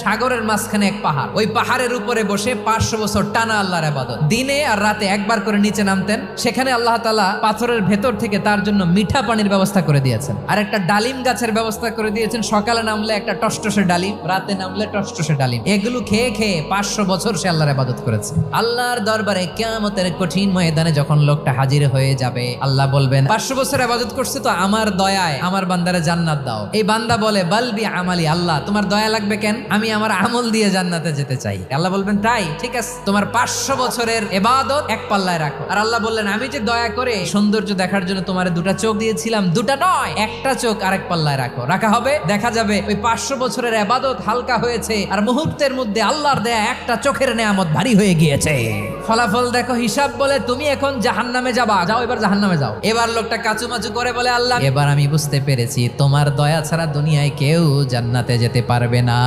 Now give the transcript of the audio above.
সাগরের মাঝখানে এক পাহাড়, ওই পাহাড়ের উপরে বসে 500 বছর টানা আল্লাহর ইবাদত। দিনে আর রাতে একবার করে নিচে নামতেন। সেখানে আল্লাহ তাআলা পাথরের ভেতর থেকে তার জন্য মিঠা পানির ব্যবস্থা করে দিয়েছেন, আর একটা ডালিম গাছের ব্যবস্থা করে দিয়েছেন। সকালে নামলে একটা টসটসে ডালিম, রাতে নামলে টসটসে ডালিম। এগুলো খেয়ে খেয়ে 500 বছর সে আল্লাহর ইবাদত করেছে। আল্লাহর দরবারে কিয়ামতের কঠিন ময়দানে যখন লোকটা হাজির হয়ে যাবে, আল্লাহ বলবেন 500 বছর ইবাদত করছে তো আমার দয়ায় আমার বান্দারে জান্নাত দাও। এই বান্দা বলে বালবি আমালি, আল্লাহ তোমার দয়া লাগবে কেন, আমি আমার আমল দিয়ে জান্নাতে যেতে চাই। আল্লাহ বলবেন তাই ঠিক আছে, তোমার 500 বছরের ইবাদত এক পাল্লায় রাখো। আর আল্লাহ বললেন আমি যে দয়া করে সৌন্দর্য দেখার জন্য তোমার দুটা চোখ দিয়েছিলাম, দুটা নয় একটা চোখ আরেক পাল্লায় রাখো। রাখা হবে, দেখা যাবে ওই 500 বছরের ইবাদত হালকা হয়েছে আর মুহূর্তের মধ্যে আল্লাহর দেয়া একটা চোখের নেয়ামত ভারী হয়ে গিয়েছে। ফলাফল দেখো, হিসাব বলে তুমি এখন জাহান্নামে যাবা, যাও এবার জাহান্নামে যাও। এবার লোকটা কাচুমাচু করে বলে আল্লাহ এবার আমি বুঝতে পেরেছি তোমার দয়া ছাড়া দুনিয়ায় কেউ জান্নাতে যেতে পারবে না।